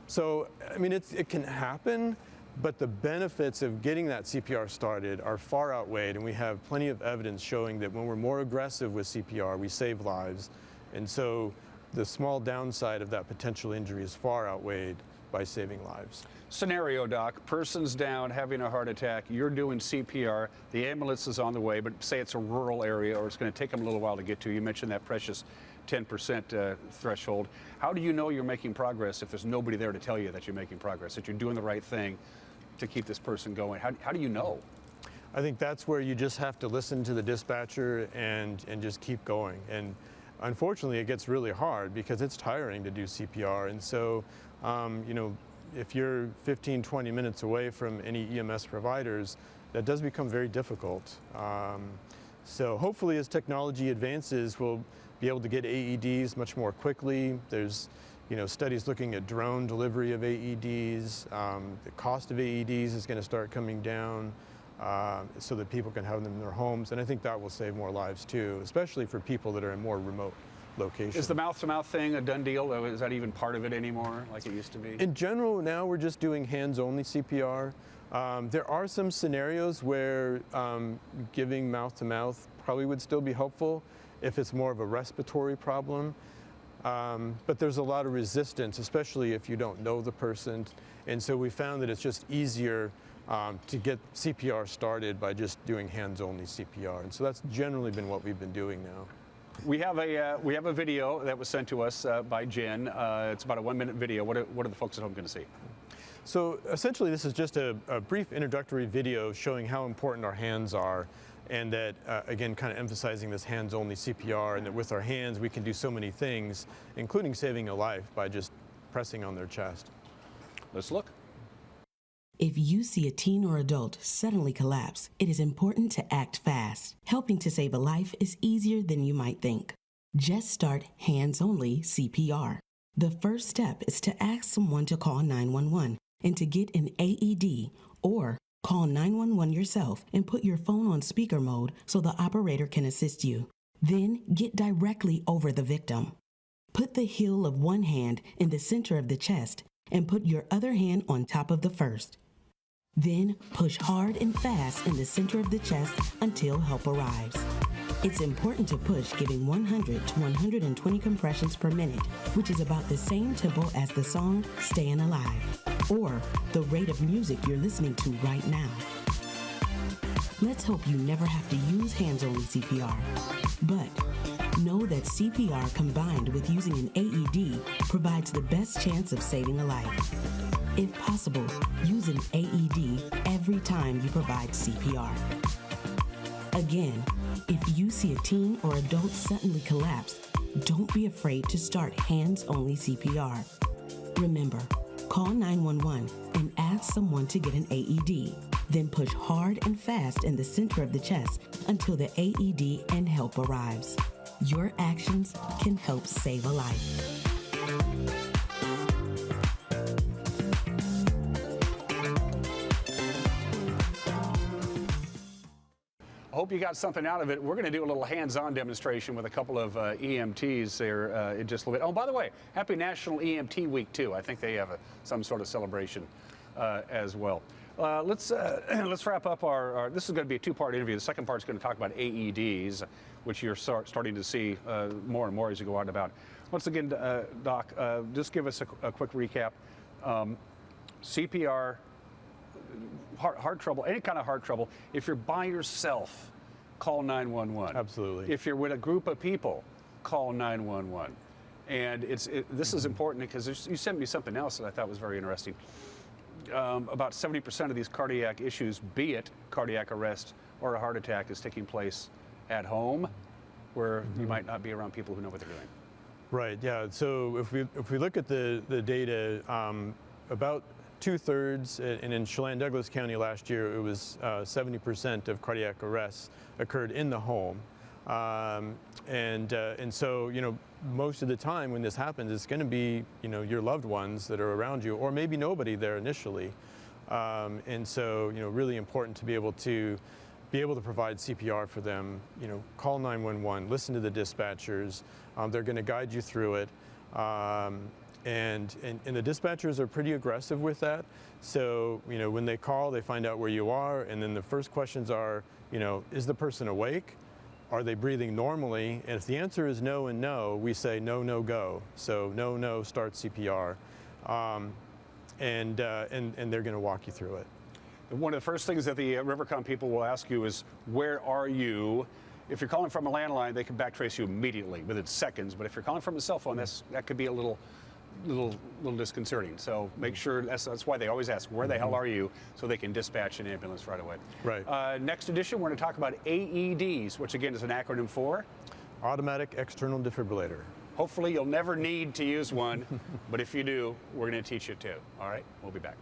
So, I mean, it can happen, but the benefits of getting that CPR started are far outweighed, and we have plenty of evidence showing that when we're more aggressive with CPR, we save lives. And so the small downside of that potential injury is far outweighed by saving lives. Scenario, Doc, person's down, having a heart attack, you're doing CPR, the ambulance is on the way, but say it's a rural area or it's going to take them a little while to get to. You mentioned that precious 10% threshold. How do you know you're making progress if there's nobody there to tell you that you're making progress, that you're doing the right thing to keep this person going? How do you know? I think that's where you just have to listen to the dispatcher and just keep going. And unfortunately, it gets really hard because it's tiring to do CPR. And so, you know, if you're 15, 20 minutes away from any EMS providers, that does become very difficult. So hopefully as technology advances, we'll be able to get AEDs much more quickly. There's, you know, studies looking at drone delivery of AEDs. The cost of AEDs is going to start coming down so that people can have them in their homes. And I think that will save more lives too, especially for people that are in more remote locations. Is the mouth-to-mouth thing a done deal? Is that even part of it anymore like it used to be? In general, now we're just doing hands-only CPR. There are some scenarios where giving mouth-to-mouth probably would still be helpful if it's more of a respiratory problem. But there's a lot of resistance, especially if you don't know the person. And so we found that it's just easier to get CPR started by just doing hands-only CPR. And so that's generally been what we've been doing now. We have a video that was sent to us by Jen. It's about a 1-minute video. What are the folks at home going to see? So essentially, this is just a brief introductory video showing how important our hands are, and that again, kind of emphasizing this hands-only CPR, and that with our hands we can do so many things, including saving a life by just pressing on their chest. Let's look. If you see a teen or adult suddenly collapse, it is important to act fast. Helping to save a life is easier than you might think. Just start hands-only CPR. The first step is to ask someone to call 911 and to get an AED, or call 911 yourself and put your phone on speaker mode so the operator can assist you. Then get directly over the victim. Put the heel of one hand in the center of the chest and put your other hand on top of the first. Then push hard and fast in the center of the chest until help arrives. It's important to push, giving 100 to 120 compressions per minute, which is about the same tempo as the song Staying Alive, or the rate of music you're listening to right now. Let's hope you never have to use hands-only CPR, but know that CPR combined with using an AED provides the best chance of saving a life. If possible, use an AED every time you provide CPR. Again, if you see a teen or adult suddenly collapse, don't be afraid to start hands-only CPR. Remember, call 911 and ask someone to get an AED. Then push hard and fast in the center of the chest until the AED and help arrives. Your actions can help save a life. I hope you got something out of it. We're going to do a little hands-on demonstration with a couple of EMTs there in just a little bit. Oh, by the way, happy National EMT Week, too. I think they have some sort of celebration as well. Let's wrap up our this is going to be a two-part interview. The second part is going to talk about AEDs, which you're starting to see more and more as you go out and about. Once again, Doc, just give us a quick recap. CPR, heart trouble, any kind of heart trouble. If you're by yourself, call 911. Absolutely. If you're with a group of people, call 911. And this is important because you sent me something else that I thought was very interesting. About 70% of these cardiac issues, be it cardiac arrest or a heart attack, is taking place at home, where you might not be around people who know what they're doing. Right. Yeah. So if we look at the data, about 2/3, and in Chelan-Douglas County last year, it was 70% of cardiac arrests occurred in the home. And so, you know, most of the time when this happens, it's going to be, you know, your loved ones that are around you, or maybe nobody there initially. And so, really important to be able to provide CPR for them. Call 911, listen to the dispatchers. They're going to guide you through it. And the dispatchers are pretty aggressive with that. So, when they call, they find out where you are, and then the first questions are, is the person awake? Are they breathing normally? And if the answer is no and no, we say no, no, go. So no, no, start CPR. And they're going to walk you through it. One of the first things that the Rivercom people will ask you is, where are you? If you're calling from a landline, they can backtrace you immediately within seconds. But if you're calling from a cell phone, that could be a little disconcerting. So make sure, that's why they always ask, where the hell are you, so they can dispatch an ambulance right away. Right. Next edition, we're going to talk about AEDs, which again is an acronym for? Automatic External Defibrillator. Hopefully you'll never need to use one, but if you do, we're going to teach you too. All right, we'll be back.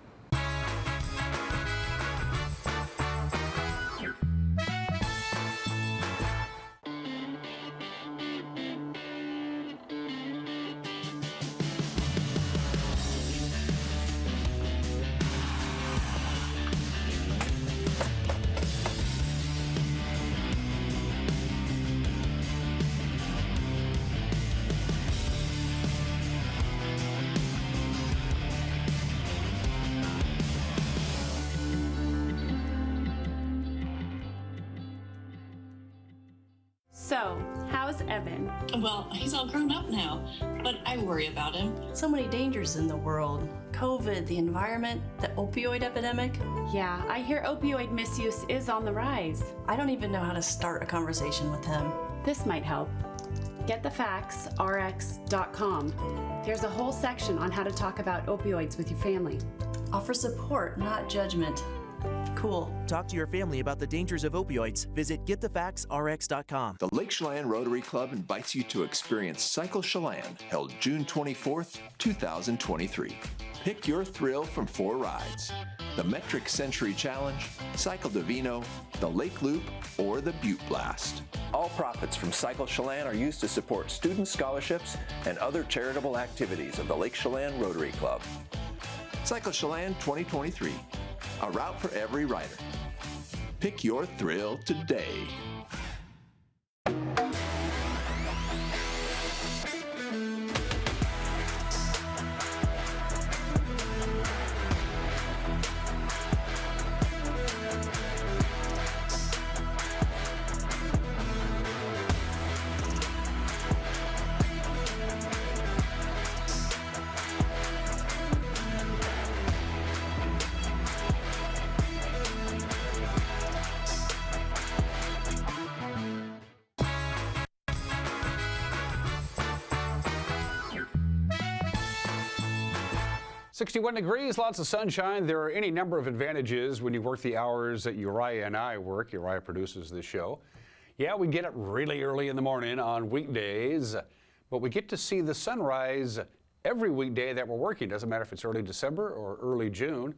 So, how's Evan? Well, he's all grown up now, but I worry about him. So many dangers in the world. COVID, the environment, the opioid epidemic. Yeah, I hear opioid misuse is on the rise. I don't even know how to start a conversation with him. This might help. GetTheFactsRx.com. There's a whole section on how to talk about opioids with your family. Offer support, not judgment. Cool. Talk to your family about the dangers of opioids. Visit GetTheFactsRx.com. The Lake Chelan Rotary Club invites you to experience Cycle Chelan, held June 24th, 2023. Pick your thrill from 4 rides: the Metric Century Challenge, Cycle Divino, the Lake Loop, or the Butte Blast. All profits from Cycle Chelan are used to support student scholarships and other charitable activities of the Lake Chelan Rotary Club. Cycle Chelan 2023. A route for every rider. Pick your thrill today. .61 degrees, lots of sunshine. There are any number of advantages when you work the hours that Uriah and I work. Uriah produces this show. Yeah, we get up really early in the morning on weekdays, but we get to see the sunrise every weekday that we're working. Doesn't matter if it's early December or early June.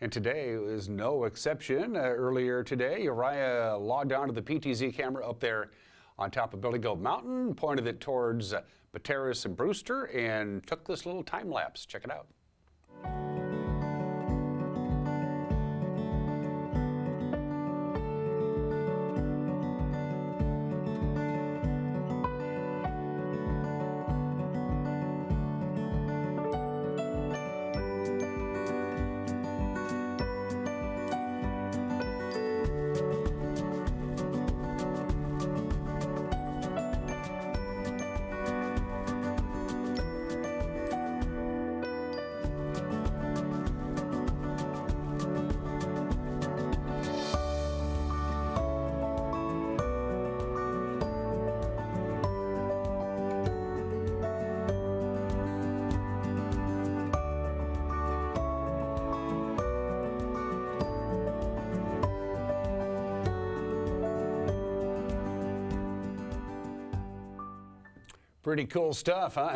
And today is no exception. Earlier today, Uriah logged onto the PTZ camera up there on top of Billy Goat Mountain, pointed it towards Pateris and Brewster, and took this little time lapse. Check it out. Pretty cool stuff, huh?